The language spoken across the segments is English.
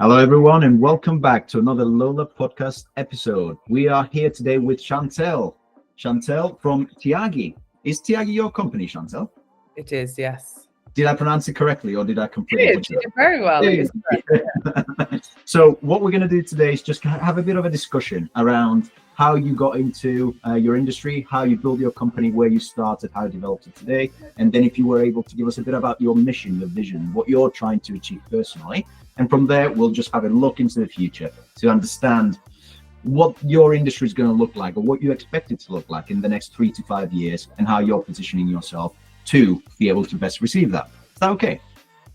Hello, everyone, and welcome back to another LoLa Podcast episode. We are here today with Chantelle. Chantelle from Tiagi. Is Tiagi your company, Chantelle? It is, yes. Did I pronounce it correctly, or did I completely butcher it? You did very well. It is correct. So what we're going to do today is just have a bit of a discussion around how you got into your industry, how you built your company, where you started, how you developed it today, and then if you were able to give us a bit about your mission, your vision, what you're trying to achieve personally. And from there, we'll just have a look into the future to understand what your industry is going to look like, or what you expect it to look like in the next 3 to 5 years, and how you're positioning yourself to be able to best receive that. Is that okay?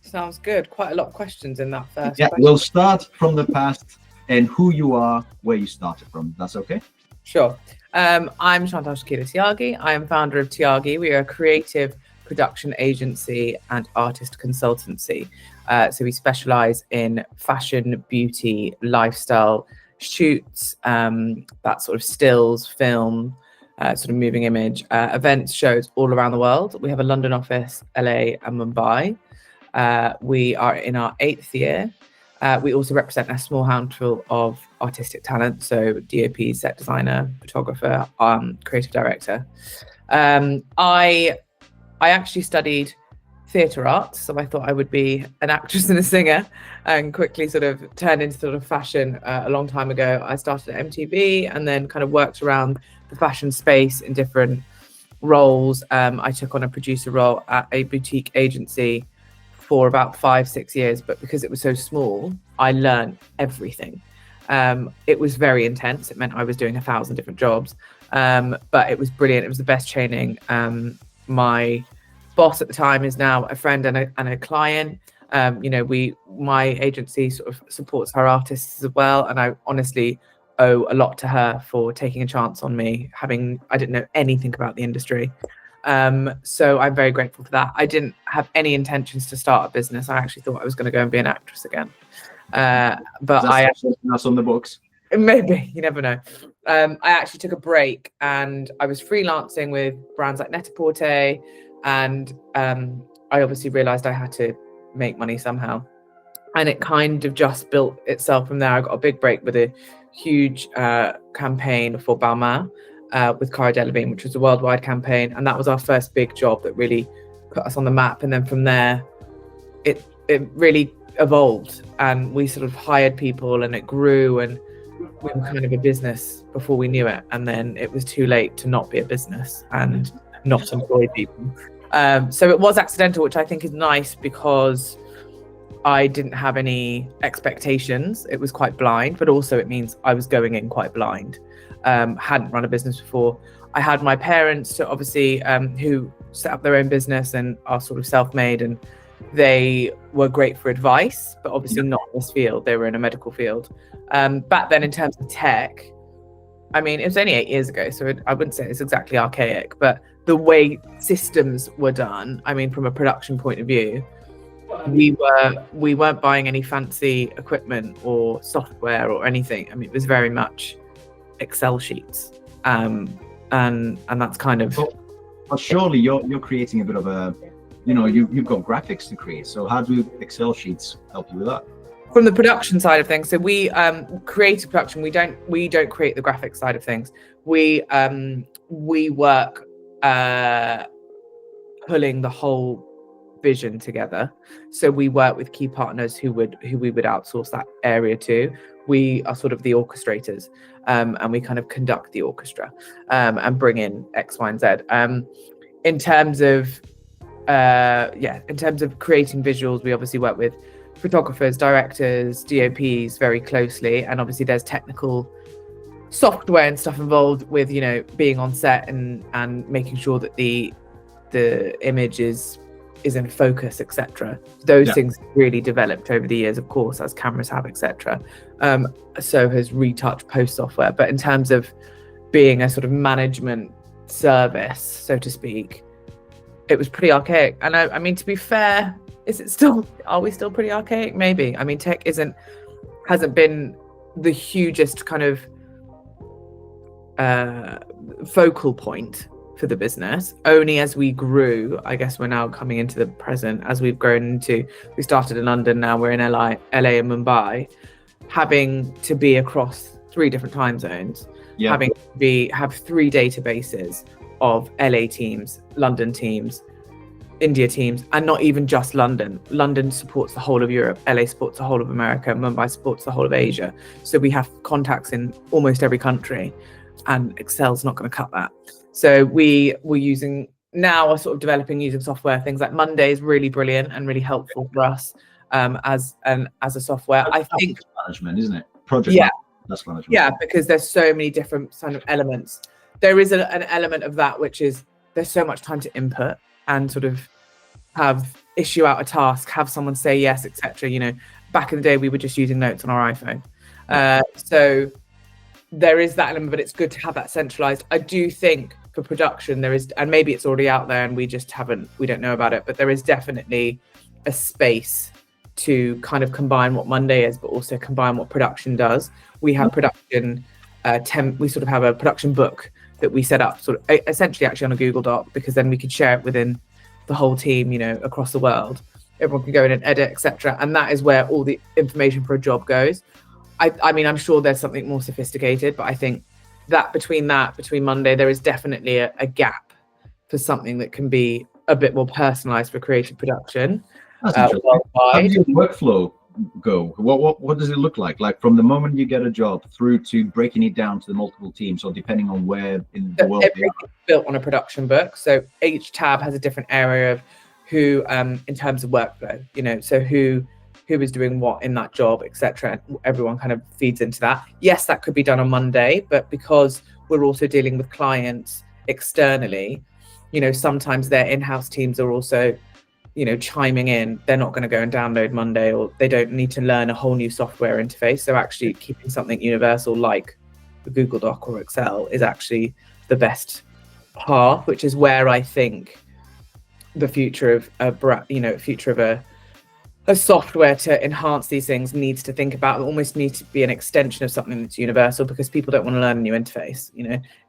Sounds good. Quite a lot of questions in that first Yeah, question. we'll start from the past and who you are, where you started from. That's okay? Sure. I'm Chantelle-Shakila Tiagi. I am founder of Tiagi. We are a creative production agency and artist consultancy. So we specialize in fashion, beauty, lifestyle shoots, that sort of stills, film, sort of moving image, events, shows all around the world. We have a London office, LA and Mumbai. We are in our 8th year. We also represent a small handful of artistic talent, so DOP, set designer, photographer, creative director. I actually studied theatre arts, so I thought I would be an actress and a singer, and quickly sort of turned into sort of fashion a long time ago. I started at MTV and then kind of worked around the fashion space in different roles. I took on a producer role at a boutique agency for about 5-6 years, but because it was so small, I learned everything. It was very intense. It meant I was doing 1,000 different jobs, but it was brilliant. It was the best training. My boss at the time is now a friend and a client. My agency sort of supports our artists as well, and I honestly owe a lot to her for taking a chance on me. I didn't know anything about the industry. So I'm very grateful for that. I didn't have any intentions to start a business. I actually thought I was going to go and be an actress again. But that's on the books. Maybe, you never know. I actually took a break and I was freelancing with brands like Net-a-Porter, and I obviously realized I had to make money somehow. And it kind of just built itself from there. I got a big break with a huge campaign for Balmain with Cara Delevingne, which was a worldwide campaign. And that was our first big job that really put us on the map. And then from there, it really evolved, and we sort of hired people and it grew, and we were kind of a business before we knew it. And then it was too late to not be a business and not employ people. So it was accidental, which I think is nice because I didn't have any expectations. It was quite blind, but also it means I was going in quite blind. Hadn't run a business before. I had my parents, so obviously, who set up their own business and are sort of self-made, and they were great for advice, but obviously not in this field. They were in a medical field. Back then, in terms of tech, I mean, it was only 8 years ago, so I wouldn't say it's exactly archaic, but the way systems were done, I mean, from a production point of view, we weren't buying any fancy equipment or software or anything. I mean, it was very much Excel sheets, and that's kind of. But surely you're creating a bit of a, you've got graphics to create. So how do Excel sheets help you with that? From the production side of things, so we creative production. We don't create the graphics side of things. We work pulling the whole vision together. So we work with key partners who we would outsource that area to. We are sort of the orchestrators, and we kind of conduct the orchestra and bring in X, Y, and Z. In terms of creating visuals, we obviously work with photographers, directors, DOPs very closely, and obviously there's technical software and stuff involved with being on set and making sure that the image is in focus, etc. Those things really developed over the years, of course, as cameras have, etc. So has retouch post software. But in terms of being a sort of management service, so to speak, it was pretty archaic. And I mean, to be fair, are we still pretty archaic? Maybe. I mean, tech hasn't been the hugest kind of focal point for the business. Only as we grew, I guess we're now coming into the present, as we've grown into, we started in London, now we're in LA and Mumbai, having to be across 3 different time zones, having to have 3 databases of LA teams, London teams, India teams, and not even just London. London supports the whole of Europe, LA supports the whole of America, Mumbai supports the whole of Asia. So we have contacts in almost every country, and Excel's not going to cut that. So we're sort of developing using software. Things like Monday is really brilliant and really helpful for us as a software. I think management, isn't it? Project management. Yeah, because there's so many different kind of elements. There is an element of that which is there's so much time to input and sort of issue out a task, have someone say yes, etc. Back in the day we were just using notes on our iPhone. So there is that element, but it's good to have that centralized. I do think for production there is, and maybe it's already out there and we don't know about it, but there is definitely a space to kind of combine what Monday is, but also combine what production does. We have production, we sort of have a production book that we set up sort of essentially actually on a Google Doc, because then we could share it within the whole team, across the world. Everyone can go in and edit, etc. And that is where all the information for a job goes. I mean, I'm sure there's something more sophisticated, but I think that between Monday, there is definitely a gap for something that can be a bit more personalized for creative production. That's interesting. How does your workflow go? What does it look like? Like from the moment you get a job through to breaking it down to the multiple teams, or depending on where in the world they are? Built on a production book. So each tab has a different area of who, in terms of workflow, so who is doing what in that job, etc. And everyone kind of feeds into that. Yes, that could be done on Monday, but because we're also dealing with clients externally, sometimes their in-house teams are also chiming in. They're not going to go and download Monday, or they don't need to learn a whole new software interface. So actually keeping something universal like the Google Doc or Excel is actually the best path, which is where I think the future of a software to enhance these things needs to think about. It almost needs to be an extension of something that's universal, because people don't want to learn a new interface.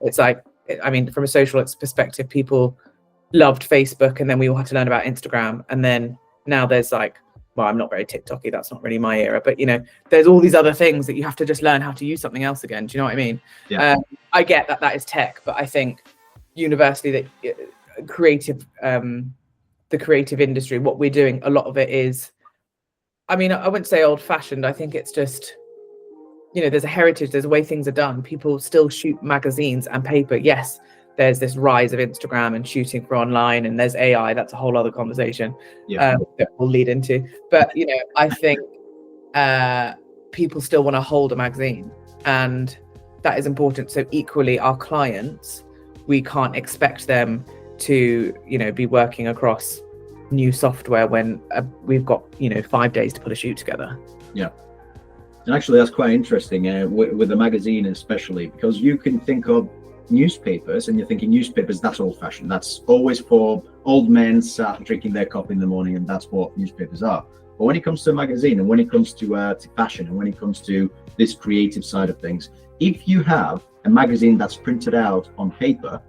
It's like, I mean, from a social perspective, people loved Facebook, and then we all had to learn about Instagram, and then now there's like, well, I'm not very TikToky, that's not really my era, but there's all these other things that you have to just learn how to use something else again. Do you know what I mean? I get that is tech, but I think universally that the creative industry, what we're doing, a lot of it is, I mean, I wouldn't say old fashioned. I think it's just, there's a heritage, there's a way things are done. People still shoot magazines and paper. Yes, there's this rise of Instagram and shooting for online, and there's AI. That's a whole other conversation that we'll lead into. But, I think people still want to hold a magazine, and that is important. So equally, our clients, we can't expect them to, be working across new software when we've got 5 days to put a shoot together. And actually that's quite interesting with the magazine, especially because you can think of newspapers and you're thinking newspapers, that's old fashioned, that's always for old men sat drinking their coffee in the morning, and that's what newspapers are. But when it comes to a magazine, and when it comes to fashion, and when it comes to this creative side of things, if you have a magazine that's printed out on paper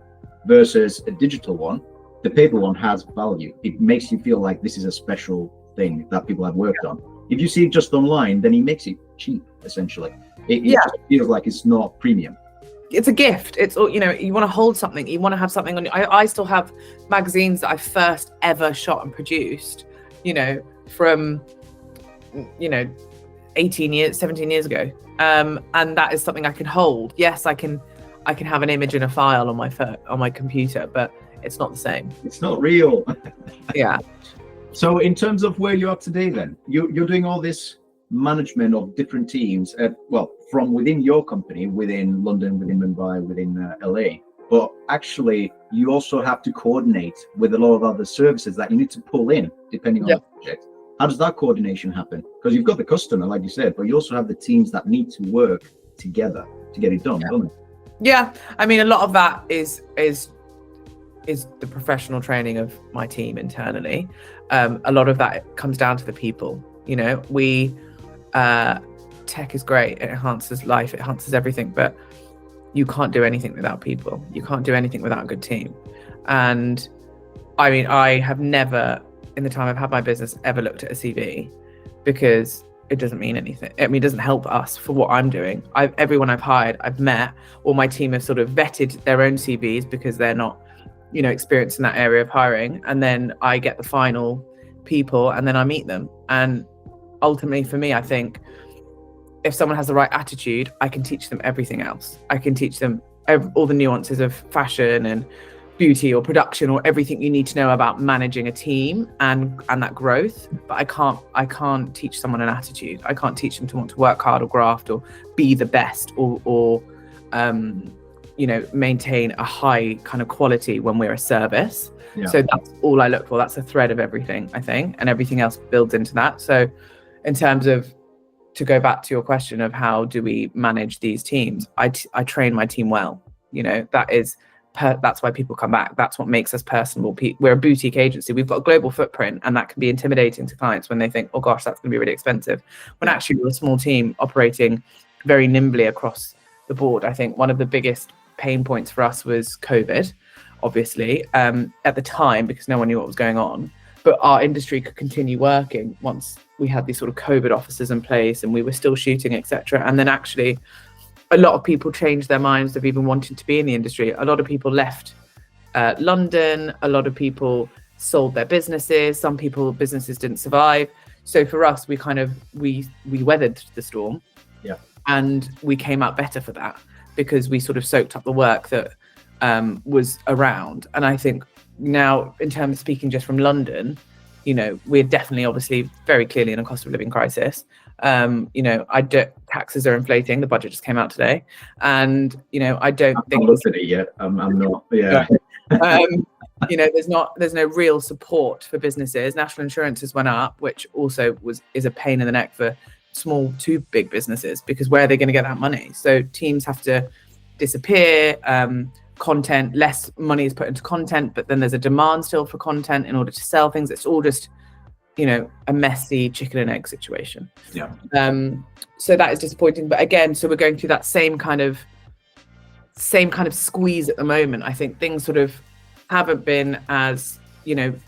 versus a digital one, the paper one has value. It makes you feel like this is a special thing that people have worked on. If you see it just online, then he makes it cheap, essentially. It just feels like it's not premium. It's a gift. It's, you want to hold something. You want to have something on. I still have magazines that I first ever shot and produced, from, 17 years ago. And that is something I can hold. Yes, I can have an image in a file on my computer, but it's not the same. It's not real. Yeah. So in terms of where you are today, then you're doing all this management of different teams, from within your company, within London, within Mumbai, within LA. But actually, you also have to coordinate with a lot of other services that you need to pull in, depending on the project. How does that coordination happen? Because you've got the customer, like you said, but you also have the teams that need to work together to get it done, don't they? Yeah, I mean, a lot of that is the professional training of my team internally. A lot of that comes down to the people. Tech is great, it enhances life, it enhances everything, but you can't do anything without people. You can't do anything without a good team. And I mean, I have never, in the time I've had my business, ever looked at a CV, because it doesn't mean anything. I mean, it doesn't help us for what I'm doing. Everyone I've hired, I've met, or my team have sort of vetted their own CVs because they're not, experienced in that area of hiring. And then I get the final people and then I meet them. And ultimately for me, I think if someone has the right attitude, I can teach them everything else. I can teach them all the nuances of fashion and beauty or production or everything you need to know about managing a team and that growth. But I can't teach someone an attitude. I can't teach them to want to work hard or graft or be the best or maintain a high kind of quality when we're a service. Yeah. So that's all I look for. That's a thread of everything, I think, and everything else builds into that. So in terms of, to go back to your question of how do we manage these teams, I train my team well. That's why people come back. That's what makes us personable. We're a boutique agency. We've got a global footprint, and that can be intimidating to clients when they think, oh gosh, that's going to be really expensive. When actually we're a small team operating very nimbly across the board. I think one of the biggest pain points for us was COVID, obviously, at the time, because no one knew what was going on. But our industry could continue working once we had these sort of COVID offices in place and we were still shooting, etc. And then actually a lot of people changed their minds of even wanting to be in the industry. A lot of people left London. A lot of people sold their businesses. Some businesses didn't survive. So for us, we weathered the storm. Yeah. And we came out better for that because we sort of soaked up the work that was around. And I think now, in terms of speaking just from London, we're definitely obviously very clearly in a cost of living crisis. Taxes are inflating. The budget just came out today, and I don't think I'm not looked at it yet. I'm not. Yeah. There's no real support for businesses. National insurances went up, which also is a pain in the neck for small to big businesses, because where are they going to get that money? So teams have to disappear. Content, less money is put into content, but then there's a demand still for content in order to sell things. It's all just, a messy chicken and egg situation. Yeah. So that is disappointing. But again, so we're going through that same kind of squeeze at the moment. I think things sort of haven't been as,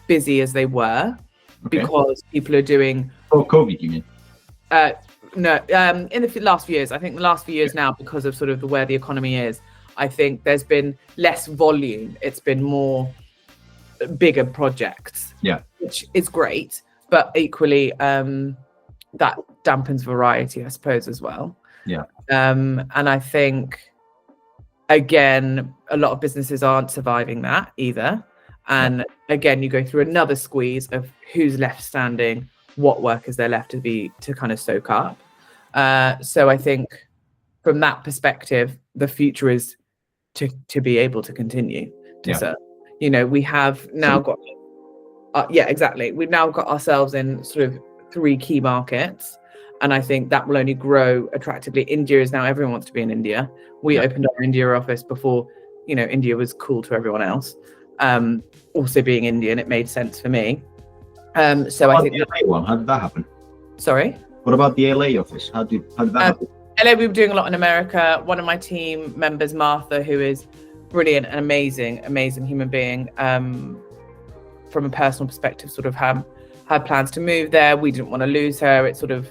busy as they were, because people are doing. Oh, COVID, you mean? No, in the last few years. I think the last few years now, because of sort of where the economy is, I think there's been less volume. It's been more bigger projects, which is great, but equally that dampens variety, I suppose, as well. Yeah. And I think, again, a lot of businesses aren't surviving that either. And again, you go through another squeeze of who's left standing, what work is there left to kind of soak up. So I think from that perspective, the future is to be able to continue to serve. We have now got exactly. We've now got ourselves in sort of 3 key markets, and I think that will only grow attractively. India is now, everyone wants to be in India. We opened our India office before India was cool to everyone else. Also being Indian, it made sense for me. So I think the LA one, how did that happen? Sorry, what about the LA office? How did that happen? LA, we were doing a lot in America. One of my team members, Martha, who is brilliant and amazing human being, from a personal perspective, sort of had plans to move there. We didn't want to lose her. It sort of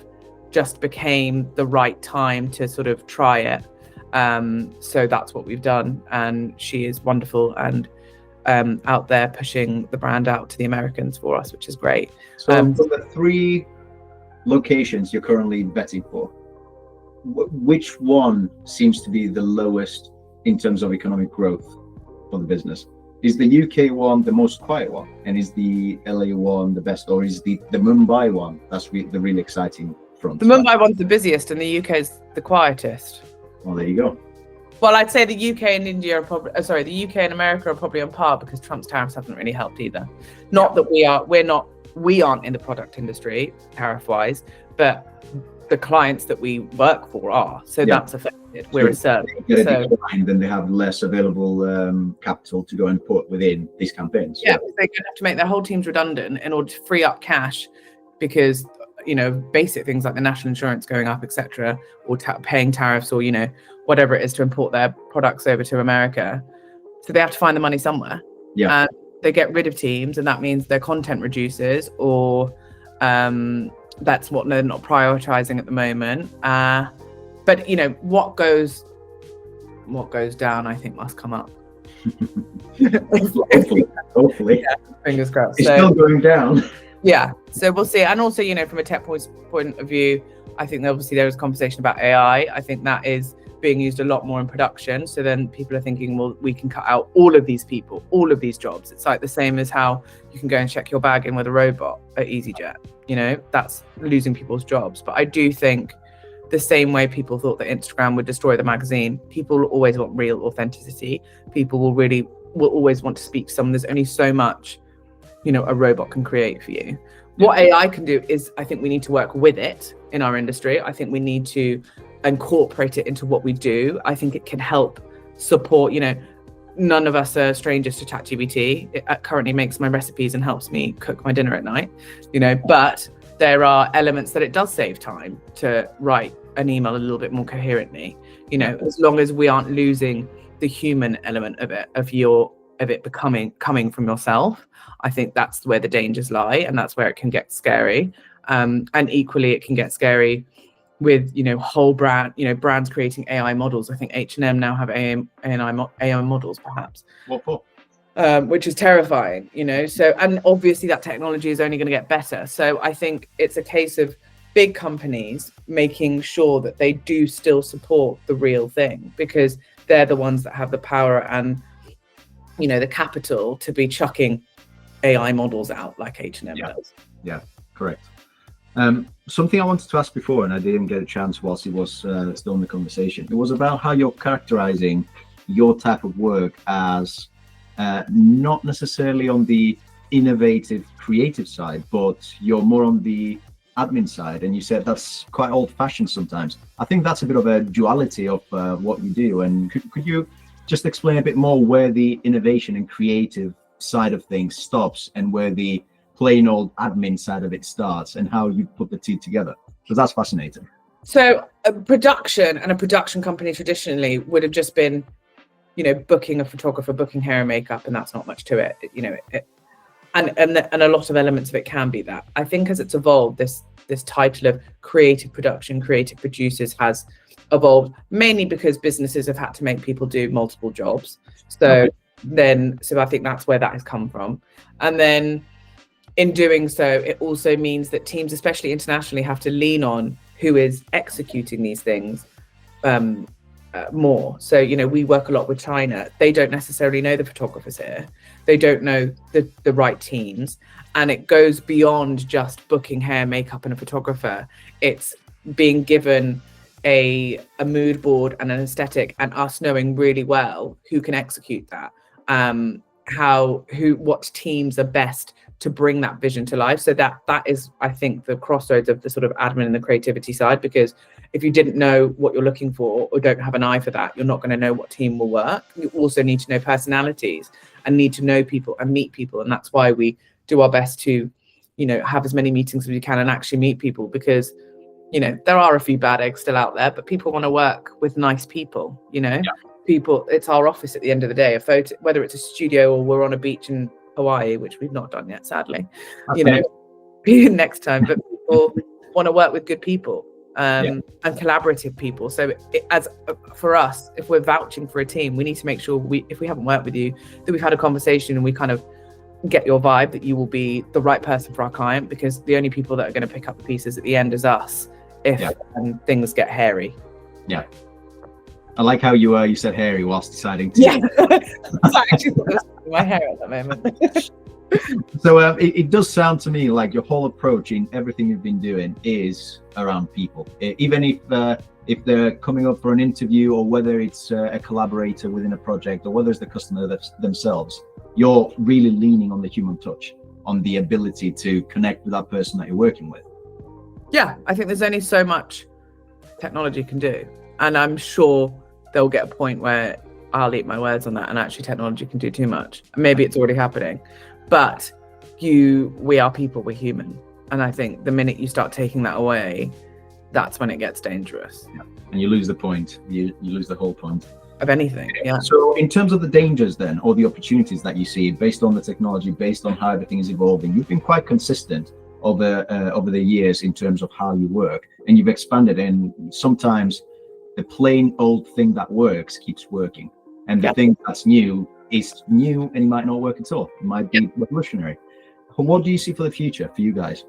just became the right time to sort of try it. So that's what we've done. And she is wonderful and out there pushing the brand out to the Americans for us, which is great. So for the 3 locations you're currently betting for, which one seems to be the lowest in terms of economic growth for the business? Is the UK one the most quiet one, and is the LA one the best, or is the Mumbai one that's the really exciting front? The Mumbai one's the busiest, and the UK is the quietest. Well, there you go. Well, I'd say the UK and India are probably, the UK and America are probably on par, because Trump's tariffs haven't really helped either. Not that we aren't in the product industry tariff-wise, but the clients that we work for are. So that's affected. We're a service. Then they have less available capital to go and put within these campaigns. Yeah, they're going to have to make their whole teams redundant in order to free up cash, because basic things like the national insurance going up, etc., or paying tariffs, or whatever it is to import their products over to America. So they have to find the money somewhere. Yeah. And they get rid of teams, and that means their content reduces, or that's what they're not prioritizing at the moment. But you know, what goes down, I think, must come up. Hopefully. Yeah, fingers crossed. It's still going down. Yeah, so we'll see. And also, you know, from a tech point of view, I think obviously there is conversation about AI. I think that is being used a lot more in production. So then people are thinking, well, we can cut out all of these people, all of these jobs. It's like the same as how you can go and check your bag in with a robot at EasyJet. You know, that's losing people's jobs. But I do think the same way people thought that Instagram would destroy the magazine, people will always want real authenticity. People will always want to speak to someone. There's only so much, you know, a robot can create for you. What AI can do is, I think we need to work with it in our industry. I think we need to incorporate it into what we do. I think it can help support, you know, none of us are strangers to ChatGPT. It currently makes my recipes and helps me cook my dinner at night, you know, but there are elements that it does save time to write an email a little bit more coherently, you know, as long as we aren't losing the human element of it, of it coming from yourself. I think that's where the dangers lie, and that's where it can get scary. And equally, it can get scary with, you know, whole brand, you know, brands creating AI models. I think H&M now have AI models, perhaps. What for? Which is terrifying, you know. So, and obviously that technology is only going to get better. So I think it's a case of big companies making sure that they do still support the real thing, because they're the ones that have the power and, you know, the capital to be chucking AI models out like H&M does. Yeah, correct. Something I wanted to ask before, and I didn't get a chance whilst it was still in the conversation. It was about how you're characterizing your type of work as not necessarily on the innovative, creative side, but you're more on the admin side. And you said that's quite old-fashioned sometimes. I think that's a bit of a duality of what you do. And could you just explain a bit more where the innovation and creative side of things stops and where the plain old admin side of it starts, and how you put the two together? Because that's fascinating. So a production and a production company traditionally would have just been, you know, booking a photographer, booking hair and makeup, and that's not much to it, you know. And a lot of elements of it can be that. I think as it's evolved, this title of creative production, creative producers has evolved mainly because businesses have had to make people do multiple jobs. So I think that's where that has come from. And then in doing so, it also means that teams, especially internationally, have to lean on who is executing these things more. So, you know, we work a lot with China. They don't necessarily know the photographers here. They don't know the right teams. And it goes beyond just booking hair, makeup, and a photographer. It's being given a mood board and an aesthetic, and us knowing really well who can execute that. What teams are best to bring that vision to life. So that is, I think, the crossroads of the sort of admin and the creativity side, because if you didn't know what you're looking for or don't have an eye for that, you're not going to know what team will work. You also need to know personalities and need to know people and meet people. And that's why we do our best to, you know, have as many meetings as we can and actually meet people, because, you know, there are a few bad eggs still out there, but people want to work with nice people, you know. People, it's our office at the end of the day. A photo, whether it's a studio or we're on a beach in Hawaii, which we've not done yet, sadly, you know, next time. But people want to work with good people and collaborative people. So for us, if we're vouching for a team, we need to make sure if we haven't worked with you, that we've had a conversation and we kind of get your vibe that you will be the right person for our client, because the only people that are going to pick up the pieces at the end is us if things get hairy. Yeah. I like how you said hairy whilst deciding to. Yeah, I actually thought it was my hair at that moment. So it does sound to me like your whole approach in everything you've been doing is around people. Even if they're coming up for an interview, or whether it's a collaborator within a project, or whether it's the customer themselves, you're really leaning on the human touch, on the ability to connect with that person that you're working with. Yeah, I think there's only so much technology can do. And I'm sure they'll get a point where I'll eat my words on that, and actually technology can do too much. Maybe it's already happening, but we are people, we're human. And I think the minute you start taking that away, that's when it gets dangerous. Yeah. And you lose the point. You lose the whole point of anything. Yeah. So in terms of the dangers then, or the opportunities that you see based on the technology, based on how everything is evolving, you've been quite consistent over the years in terms of how you work, and you've expanded. And sometimes the plain old thing that works keeps working, and the thing that's new is new, and it might not work at all. It might be revolutionary. What do you see for the future for you guys?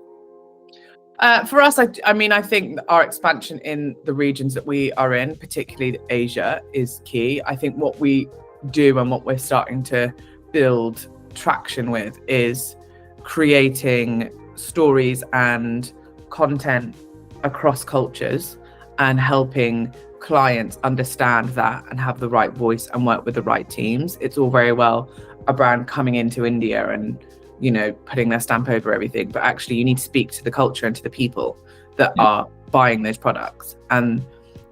For us, I mean, I think our expansion in the regions that we are in, particularly Asia, is key. I think what we do and what we're starting to build traction with is creating stories and content across cultures and helping clients understand that and have the right voice and work with the right teams. It's all very well a brand coming into India and, you know, putting their stamp over everything, but actually you need to speak to the culture and to the people that are buying those products, and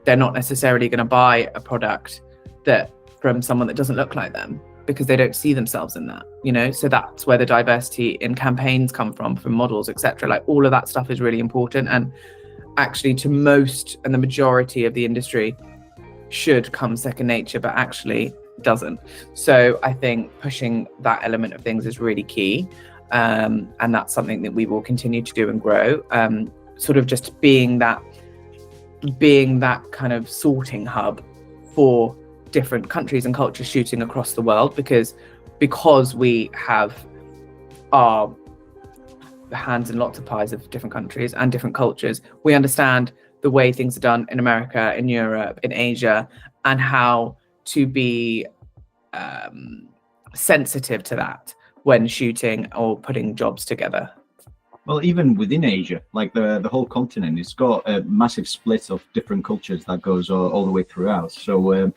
they're not necessarily going to buy a product that from someone that doesn't look like them, because they don't see themselves in that, you know. So that's where the diversity in campaigns come from models, etc. Like all of that stuff is really important, and actually to most and the majority of the industry should come second nature, but actually doesn't. So I think pushing that element of things is really key, and that's something that we will continue to do and grow, sort of just being that kind of sorting hub for different countries and cultures shooting across the world, because we have our hands in lots of pies of different countries and different cultures. We understand the way things are done in America, in Europe, in Asia, and how to be sensitive to that when shooting or putting jobs together. Well, even within Asia, like the whole continent, it's got a massive split of different cultures that goes all the way throughout. So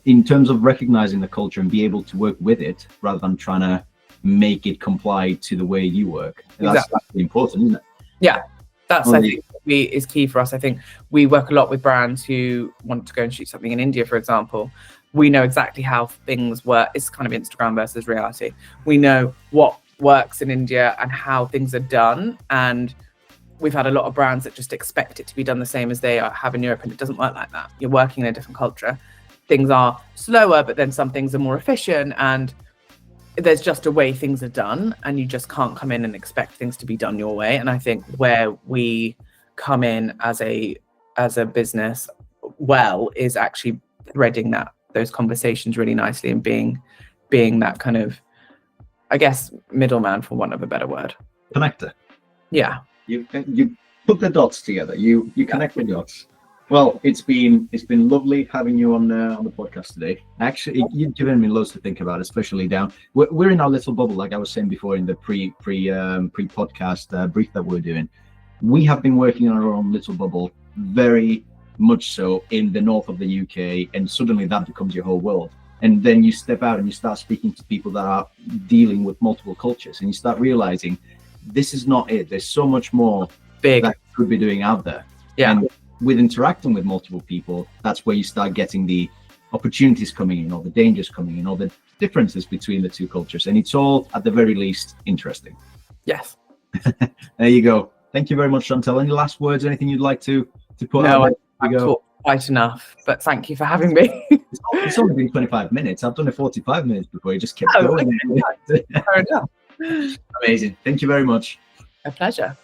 in terms of recognizing the culture and be able to work with it rather than trying to make it comply to the way you work, that's really important, isn't it? Yeah, that's I think is key for us. I think we work a lot with brands who want to go and shoot something in India, for example. We know exactly how things work. It's kind of Instagram versus reality. We know what works in India and how things are done, and we've had a lot of brands that just expect it to be done the same as they have in Europe, and it doesn't work like that. You're working in a different culture. Things are slower, but then some things are more efficient, and there's just a way things are done, and you just can't come in and expect things to be done your way. And I think where we come in as a business is actually threading those conversations really nicely and being that kind of, I guess, middleman, for want of a better word. Connector. Yeah. You put the dots together. You connect the dots. Well, it's been lovely having you on the podcast today. Actually, you've given me loads to think about, especially down. We're in our little bubble, like I was saying before in the pre-podcast brief that we're doing. We have been working on our own little bubble, very much so in the north of the UK, and suddenly that becomes your whole world. And then you step out and you start speaking to people that are dealing with multiple cultures, and you start realizing this is not it. There's so much more that you could be doing out there. Yeah. And with interacting with multiple people, that's where you start getting the opportunities coming in, or the dangers coming in, or the differences between the two cultures. And it's all, at the very least, interesting. Yes. There you go. Thank you very much, Chantelle. Any last words, anything you'd like to put out? I've talked quite enough, but thank you for having me. It's only been 25 minutes. I've done it 45 minutes before. You just kept going. Okay. Fair enough. Amazing. Thank you very much. A pleasure.